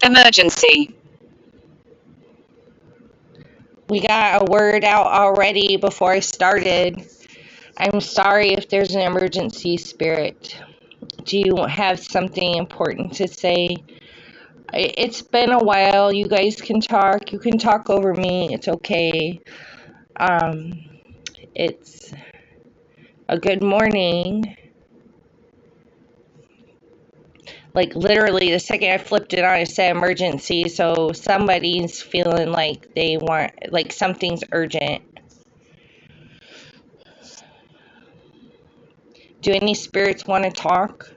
Emergency. We got a word out already before I started. I'm sorry if there's an emergency, Spirit. Do you have something important to say? It's been a while. You guys can talk. You can talk over me. It's okay. It's a good morning. Like, literally, the second I flipped it on, it said emergency. So somebody's feeling like they want, like, something's urgent. Do any spirits want to talk?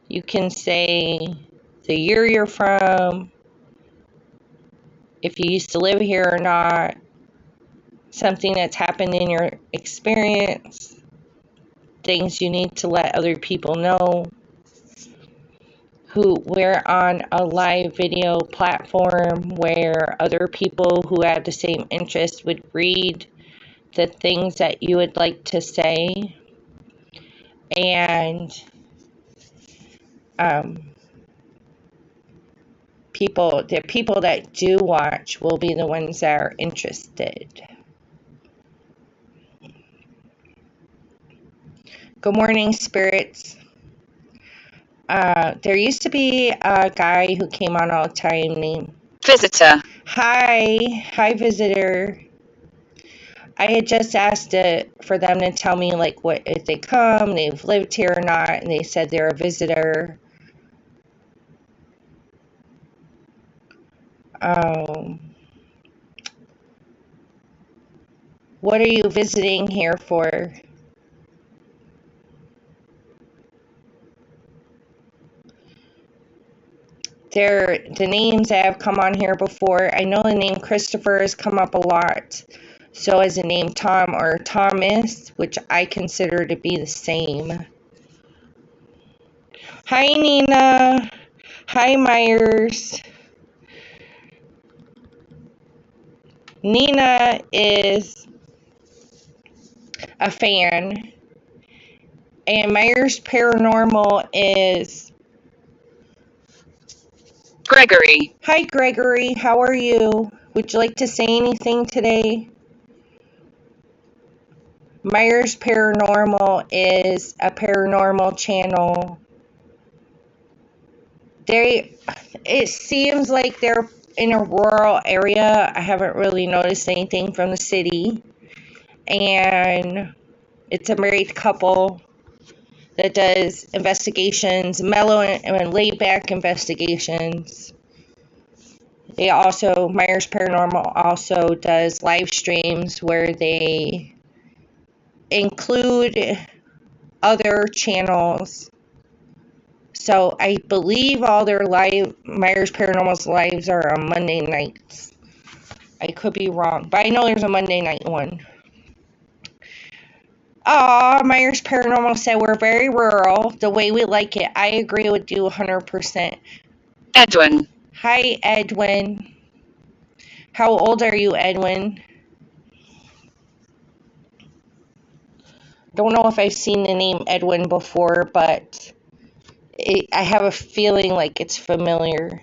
You can say the year you're from, if you used to live here or not, something that's happened in your experience, things you need to let other people know. We're on a live video platform where other people who have the same interest would read the things that you would like to say. And the people that do watch will be the ones that are interested. Good morning, spirits. There used to be a guy who came on all the time named Visitor. Hi, visitor. I had just asked for them to tell me, like, what if they come, they've lived here or not, and they said they're a visitor. What are you visiting here for? The names that have come on here before, I know the name Christopher has come up a lot. So as the name Tom or Thomas, which I consider to be the same. Hi, Nina. Hi, Myers. Nina is a fan. And Myers Paranormal is Gregory. Hi, Gregory. How are you? Would you like to say anything today? Myers Paranormal is a paranormal channel. It seems like they're in a rural area. I haven't really noticed anything from the city. And it's a married couple that does investigations, mellow and laid back investigations. Myers Paranormal also does live streams where they include other channels. So I believe all their Myers Paranormal's lives are on Monday nights. I could be wrong, but I know there's a Monday night one. Myers Paranormal said we're very rural, the way we like it. I agree with you 100%. Edwin. Hi, Edwin. How old are you, Edwin? Don't know if I've seen the name Edwin before, but I have a feeling like it's familiar.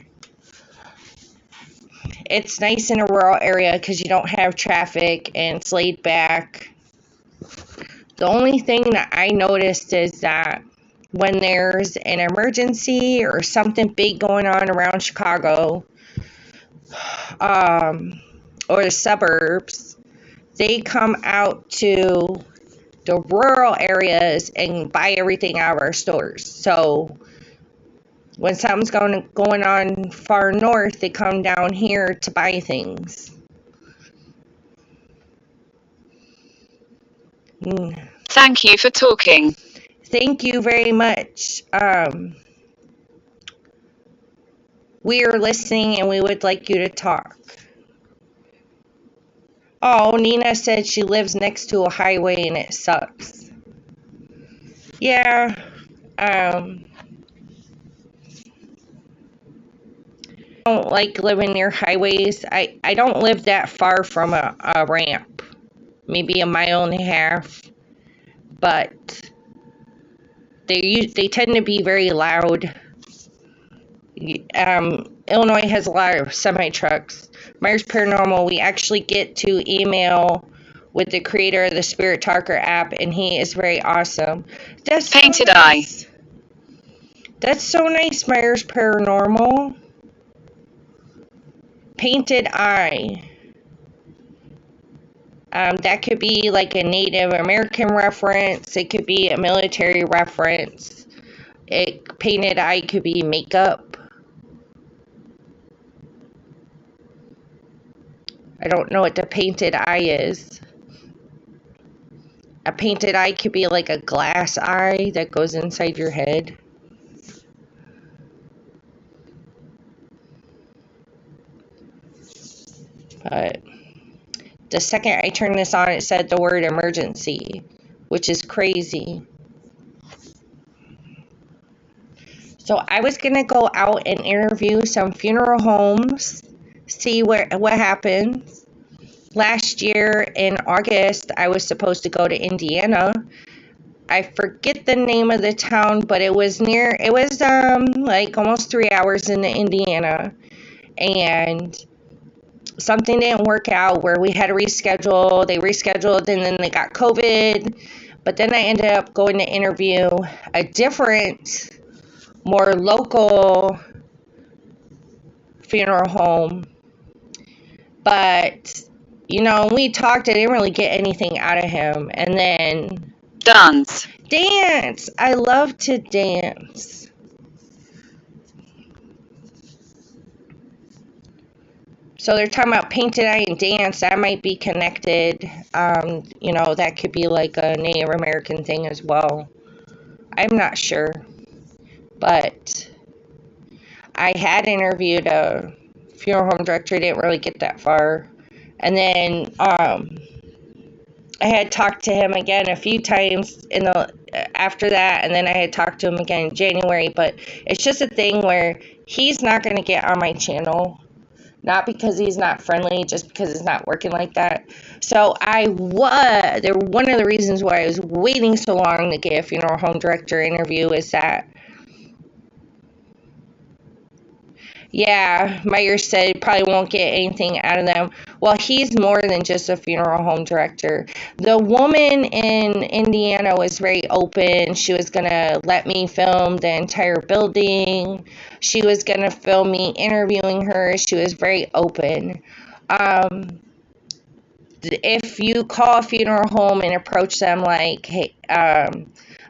It's nice in a rural area because you don't have traffic and it's laid back. The only thing that I noticed is that when there's an emergency or something big going on around Chicago, or the suburbs, they come out to the rural areas and buy everything out of our stores. So when something's going on far north, they come down here to buy things. Thank you for talking. Thank you very much. We are listening and we would like you to talk. Oh, Nina said she lives next to a highway and it sucks. Yeah. I don't like living near highways. I don't live that far from a ramp. Maybe a mile and a half. But they tend to be very loud. Illinois has a lot of semi-trucks. Myers Paranormal, we actually get to email with the creator of the Spirit Talker app, and he is very awesome. That's Painted so eye. nice. That's so nice, Myers Paranormal. Painted eye. That could be like a Native American reference. It could be a military reference. Painted eye could be makeup. I don't know what the painted eye is. A painted eye could be like a glass eye that goes inside your head. But the second I turned this on, it said the word emergency, which is crazy. So I was going to go out and interview some funeral homes, see what happens. Last year in August, I was supposed to go to Indiana. I forget the name of the town, but it was like almost 3 hours into Indiana. And something didn't work out where we had to reschedule. They rescheduled and then they got COVID. But then I ended up going to interview a different, more local funeral home. But, you know, we talked, I didn't really get anything out of him. And then Dance. I love to dance. So they're talking about painted eye and dance. That might be connected. You know, that could be like a Native American thing as well. I'm not sure. But I had interviewed a funeral home director. Didn't really get that far. And then I had talked to him again a few times after that, and then I had talked to him again in January. But it's just a thing where he's not going to get on my channel, not because he's not friendly, just because it's not working like that. So one of the reasons why I was waiting so long to get a funeral home director interview is that, yeah, Myers said probably won't get anything out of them. Well, he's more than just a funeral home director. The woman in Indiana was very open. She was going to let me film the entire building. She was going to film me interviewing her. She was very open. If you call a funeral home and approach them like, hey,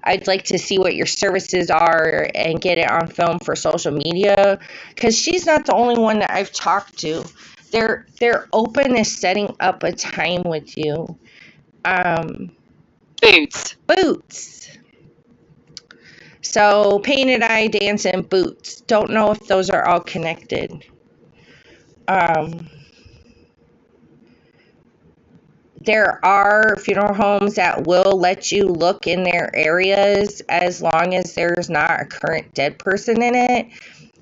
I'd like to see what your services are and get it on film for social media, because she's not the only one that I've talked to. They're open to setting up a time with you. Boots. So painted eye, dance, and boots. Don't know if those are all connected. There are funeral homes that will let you look in their areas as long as there's not a current dead person in it.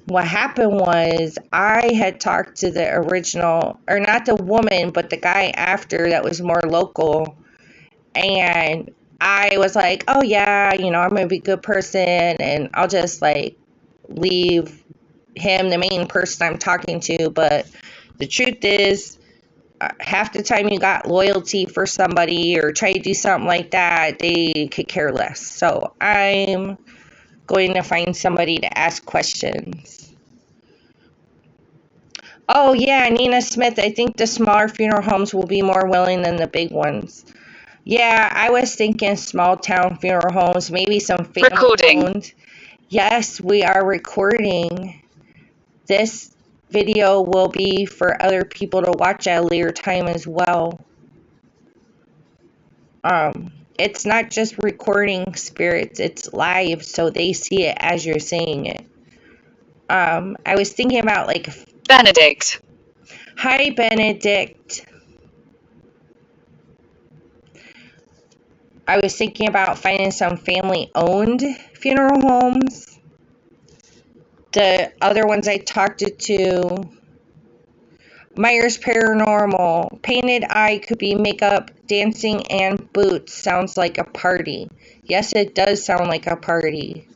What happened was I had talked to the original, or not the woman, but the guy after that was more local. And I was like, oh yeah, you know, I'm going to be a good person and I'll just like leave him, the main person I'm talking to. But the truth is, half the time you got loyalty for somebody or try to do something like that, they could care less. So I'm going to find somebody to ask questions. Oh yeah, Nina Smith, I think the smaller funeral homes will be more willing than the big ones. Yeah, I was thinking small town funeral homes, maybe some family owned. Yes, we are recording. This video will be for other people to watch at a later time as well. It's not just recording spirits, it's live, so they see it as you're saying it. I was thinking about like Benedict. Hi, Benedict. I was thinking about finding some family-owned funeral homes. The other ones I talked to, Myers Paranormal, painted eye could be makeup, dancing, and boots. Sounds like a party. Yes, it does sound like a party.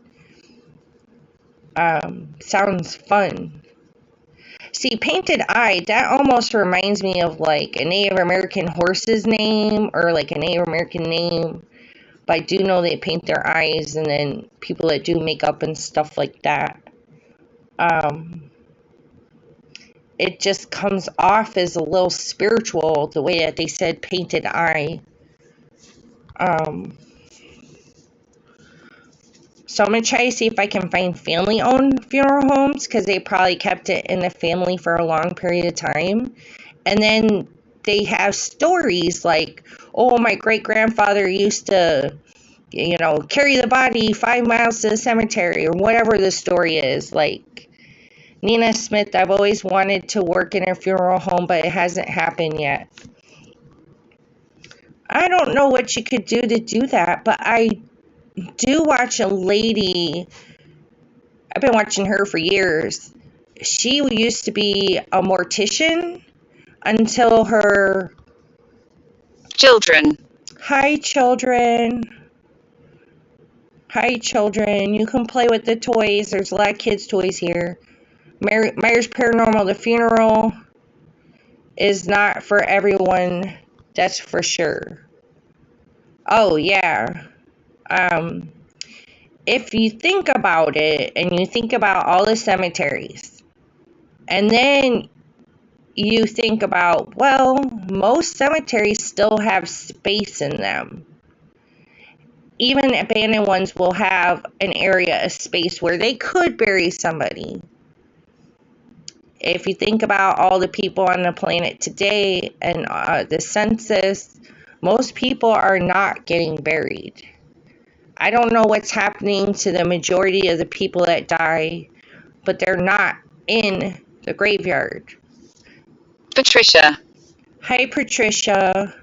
Sounds fun. See, Painted Eye, that almost reminds me of like a Native American horse's name or like a Native American name. But I do know they paint their eyes, and then people that do makeup and stuff like that. It just comes off as a little spiritual, the way that they said Painted Eye. So I'm going to try to see if I can find family-owned funeral homes, because they probably kept it in the family for a long period of time. And then they have stories like, oh, my great-grandfather used to, carry the body 5 miles to the cemetery, or whatever the story is. Like Nina Smith, I've always wanted to work in a funeral home, but it hasn't happened yet. I don't know what you could do to do that, but I do watch a lady. I've been watching her for years. She used to be a mortician until her... Children. Hi, children. Hi, children. You can play with the toys. There's a lot of kids' toys here. Myers Paranormal, the funeral is not for everyone. That's for sure. Oh, yeah. If you think about it, and you think about all the cemeteries, and then you think about, well, most cemeteries still have space in them. Even abandoned ones will have an area of space where they could bury somebody. If you think about all the people on the planet today and the census, most people are not getting buried. I don't know what's happening to the majority of the people that die, but they're not in the graveyard. Patricia. Hi, Patricia.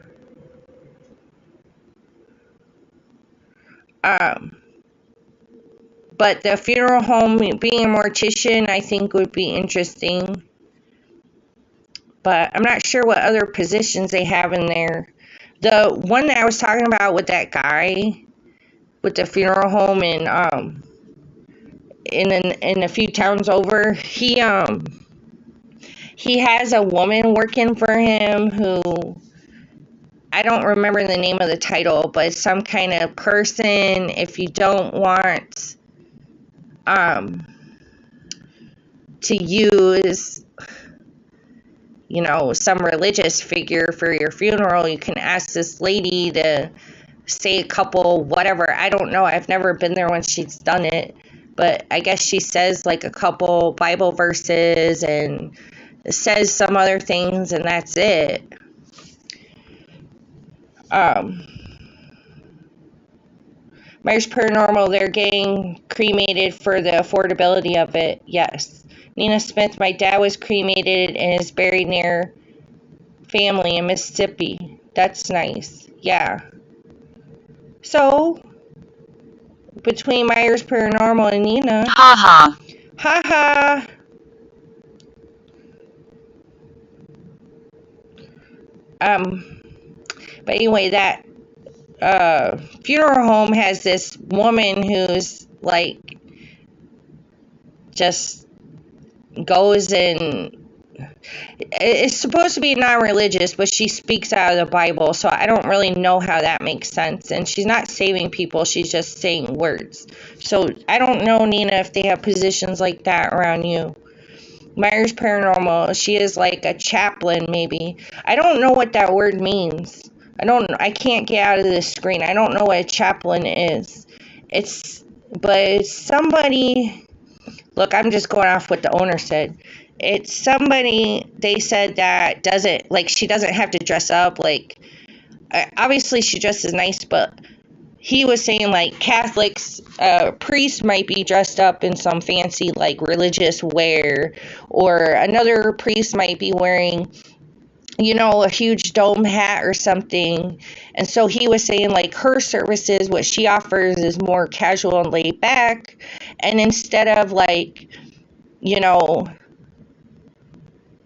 But the funeral home, being a mortician, I think would be interesting. But I'm not sure what other positions they have in there. The one that I was talking about with that guy with the funeral home in a few towns over, he has a woman working for him who, I don't remember the name of the title, but it's some kind of person. If you don't want to use, some religious figure for your funeral, you can ask this lady to say a couple, whatever. I don't know. I've never been there when she's done it. But I guess she says like a couple Bible verses and says some other things, and that's it. Myers Paranormal, they're getting cremated for the affordability of it. Yes. Nina Smith, my dad was cremated and is buried near family in Mississippi. That's nice. Yeah. So, between Myers Paranormal and Nina. Ha ha. Ha ha. But anyway, that funeral home has this woman who's like just goes and it's supposed to be non-religious, but she speaks out of the Bible, so I don't really know how that makes sense. And she's not saving people, she's just saying words. So I don't know, Nina, if they have positions like that around you. Myers Paranormal, she is like a chaplain, maybe. I don't know what that word means. I can't get out of this screen. I don't know what a chaplain is. But it's somebody. Look, I'm just going off what the owner said. It's somebody, they said, that doesn't, like, she doesn't have to dress up. Like, obviously she dresses nice, but he was saying, like, Catholics, priests might be dressed up in some fancy, like, religious wear, or another priest might be wearing, a huge dome hat or something. And so he was saying, like, her services, what she offers is more casual and laid back. And instead of, like,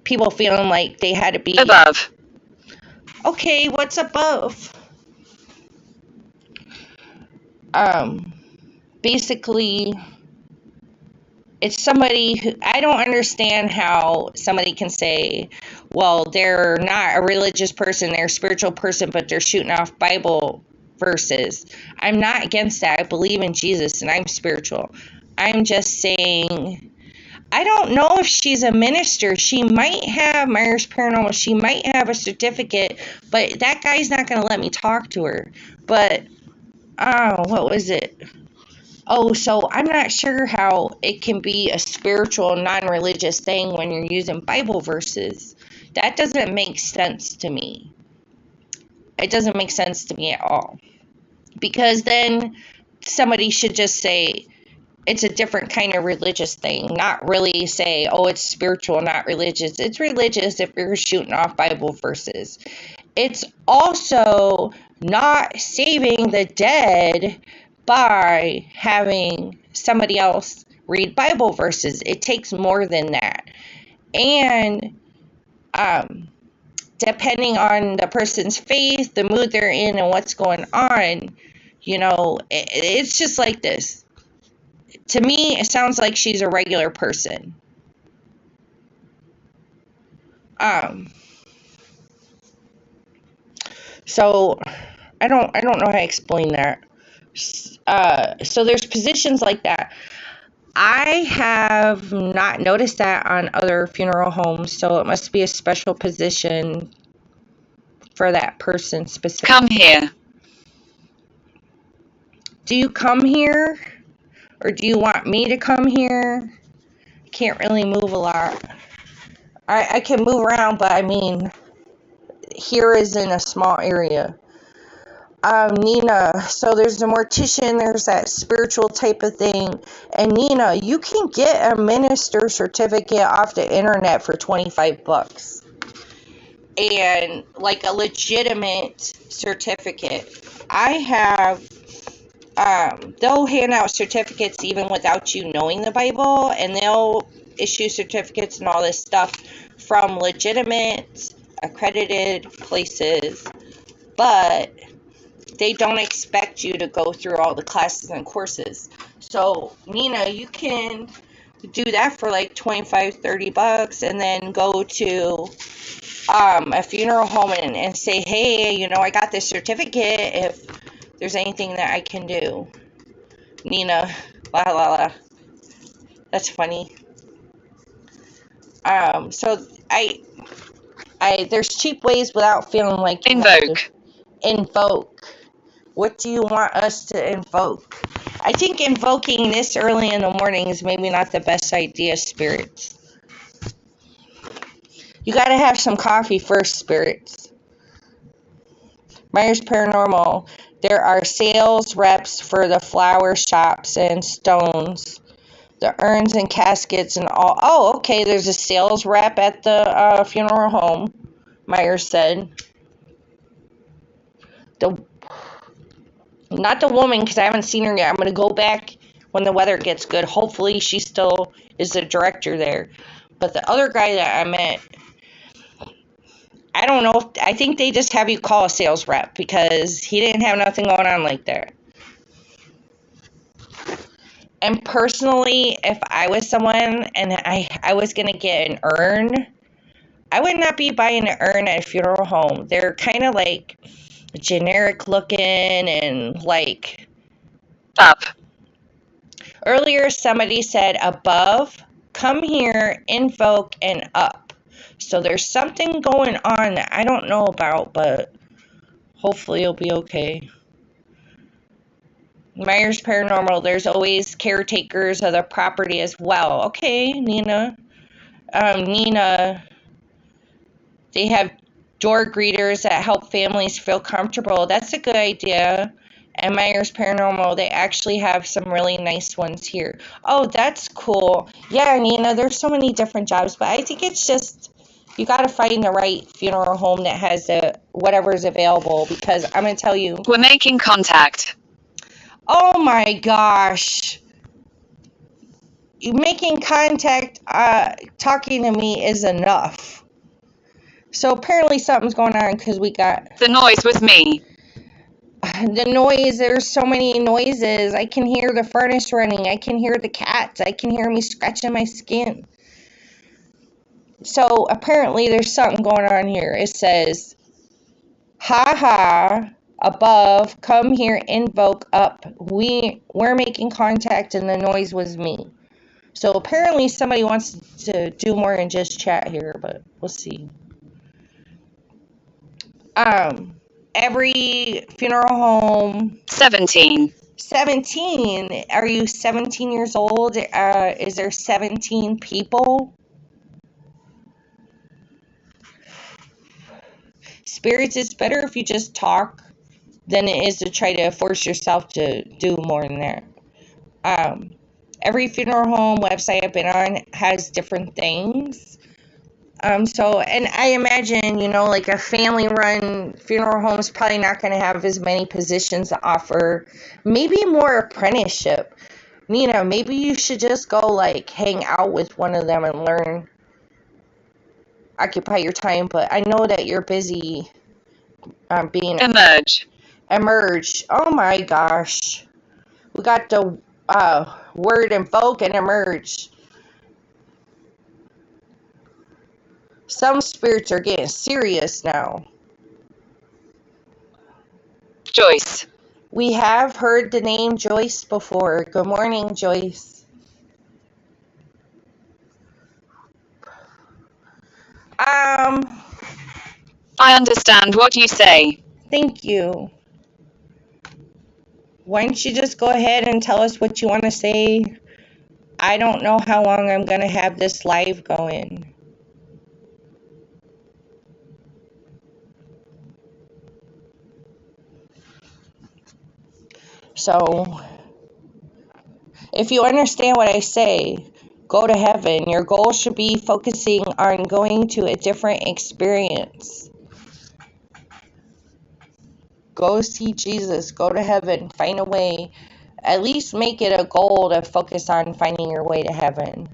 people feeling like they had to be Above. Okay, what's above? Basically, it's somebody who, I don't understand how somebody can say, well, they're not a religious person, they're a spiritual person, but they're shooting off Bible verses. I'm not against that. I believe in Jesus and I'm spiritual. I'm just saying, I don't know if she's a minister. She might have Myers Paranormal. She might have a certificate, but that guy's not going to let me talk to her. But, what was it? Oh, so I'm not sure how it can be a spiritual, non-religious thing when you're using Bible verses. That doesn't make sense to me. It doesn't make sense to me at all. Because then somebody should just say it's a different kind of religious thing, not really say, oh, it's spiritual, not religious. It's religious if you're shooting off Bible verses. It's also not saving the dead by having somebody else read Bible verses. It takes more than that. And depending on the person's faith, the mood they're in, and what's going on, it's just like this. To me, it sounds like she's a regular person. So I don't know how to explain that. So there's positions like that. I have not noticed that on other funeral homes, so it must be a special position for that person specifically. Come here. Do you come here? Or do you want me to come here? I can't really move a lot. I can move around, but I mean, here is in a small area. Nina, so there's a mortician, there's that spiritual type of thing. And Nina, you can get a minister certificate off the internet for $25. And like a legitimate certificate. I have, they'll hand out certificates even without you knowing the Bible, and they'll issue certificates and all this stuff from legitimate, accredited places, but they don't expect you to go through all the classes and courses. So, Nina, you can do that for like $25-$30 and then go to a funeral home and say, hey, I got this certificate if there's anything that I can do. Nina, la la la. That's funny. So I there's cheap ways without feeling like you Invoke. Invoke. What do you want us to invoke? I think invoking this early in the morning is maybe not the best idea, spirits. You gotta have some coffee first, spirits. Myers Paranormal. There are sales reps for the flower shops and stones, the urns and caskets and all. Oh, okay, there's a sales rep at the funeral home, Myers said. Not the woman, because I haven't seen her yet. I'm going to go back when the weather gets good. Hopefully she still is the director there. But the other guy that I met, I don't know. I think they just have you call a sales rep because he didn't have nothing going on like that. And personally, if I was someone and I was going to get an urn, I would not be buying an urn at a funeral home. They're kind of like generic looking and like Up. Earlier somebody said above, come here, invoke, and up. So there's something going on that I don't know about, but hopefully it'll be okay. Myers Paranormal, there's always caretakers of the property as well. Okay, Nina. Nina, they have door greeters that help families feel comfortable. That's a good idea. And Myers Paranormal, they actually have some really nice ones here. Oh, that's cool. Yeah, Nina, there's so many different jobs, but I think it's just, you got to find the right funeral home that has whatever's available, because I'm going to tell you. We're making contact. Oh my gosh. Making contact, talking to me is enough. So apparently something's going on because we got... The noise was me. The noise, there's so many noises. I can hear the furnace running. I can hear the cats. I can hear me scratching my skin. So apparently there's something going on here. It says, ha ha, above, come here, invoke up. We're making contact and the noise was me. So apparently somebody wants to do more than just chat here, but we'll see. Every funeral home. 17. 17. Are you 17 years old? Is there 17 people? Spirits, it's better if you just talk than it is to try to force yourself to do more than that. Every funeral home website I've been on has different things. And I imagine, like a family-run funeral home is probably not going to have as many positions to offer. Maybe more apprenticeship. Maybe you should just go, hang out with one of them and learn. Occupy your time, but I know that you're busy being... Emerge. Oh my gosh. We got the word invoke and emerge. Some spirits are getting serious now. Joyce. We have heard the name Joyce before. Good morning, Joyce. I understand what you say. Thank you. Why don't you just go ahead and tell us what you want to say? I don't know how long I'm going to have this live going. So, if you understand what I say, go to heaven. Your goal should be focusing on going to a different experience. Go see Jesus. Go to heaven. Find a way. At least make it a goal to focus on finding your way to heaven.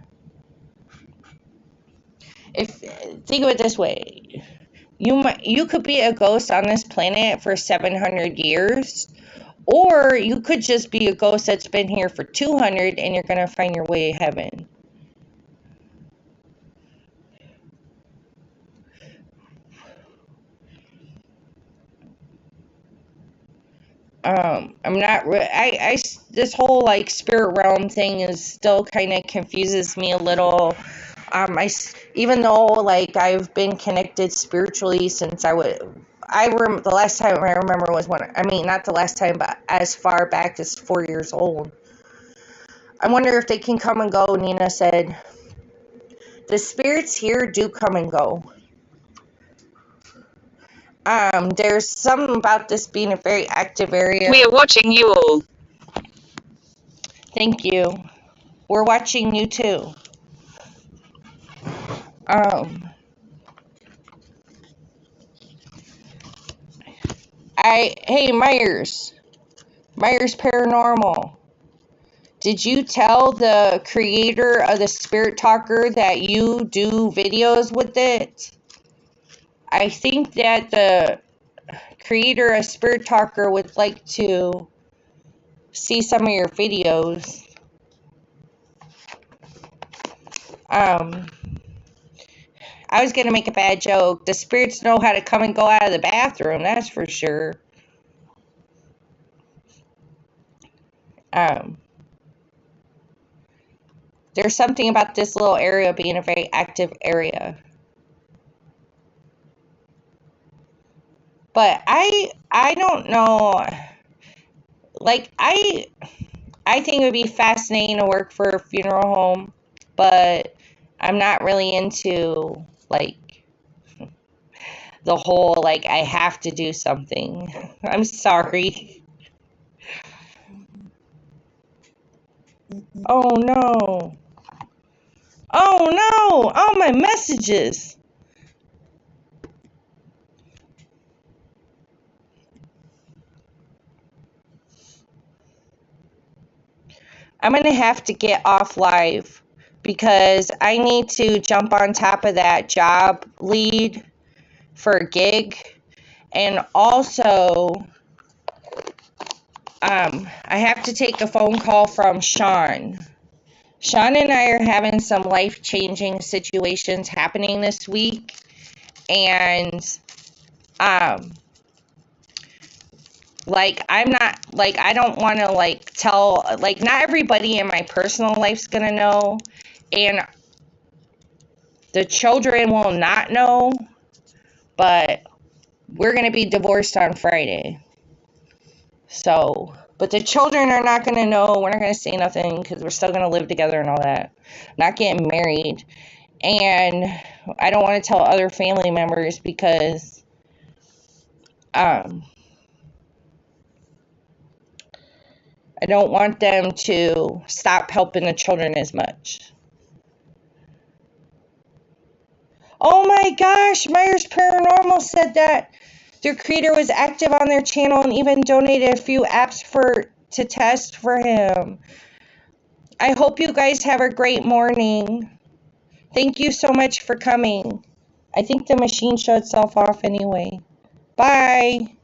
Think of it this way. You could be a ghost on this planet for 700 years. Or you could just be a ghost that's been here for 200 and you're going to find your way to heaven. I'm not this whole spirit realm thing is still kind of confuses me a little. Even though I've been connected spiritually since the last time I remember was not the last time, but as far back as 4 years old. I wonder if they can come and go. Nina said, the spirits here do come and go. There's something about this being a very active area. We are watching you all. Thank you. We're watching you too. Hey, Myers Paranormal. Did you tell the creator of the Spirit Talker that you do videos with it? I think that the creator of Spirit Talker would like to see some of your videos. I was going to make a bad joke. The spirits know how to come and go out of the bathroom, that's for sure. There's something about this little area being a very active area. But I don't know. I think it would be fascinating to work for a funeral home, but I'm not really into the whole I have to do something. I'm sorry. Oh no. Oh no! All my messages! I'm gonna have to get off live because I need to jump on top of that job lead for a gig, and also I have to take a phone call from Sean. Sean and I are having some life-changing situations happening this week, and like, I'm not, like, I don't want to, like, tell, like, not everybody in my personal life's gonna know, and the children will not know, but we're gonna be divorced on Friday. So, but the children are not gonna know. We're not gonna say nothing because we're still gonna live together and all that. Not getting married. And I don't want to tell other family members because I don't want them to stop helping the children as much. Oh my gosh, Myers Paranormal said that their creator was active on their channel and even donated a few apps to test for him. I hope you guys have a great morning. Thank you so much for coming. I think the machine shut itself off anyway. Bye.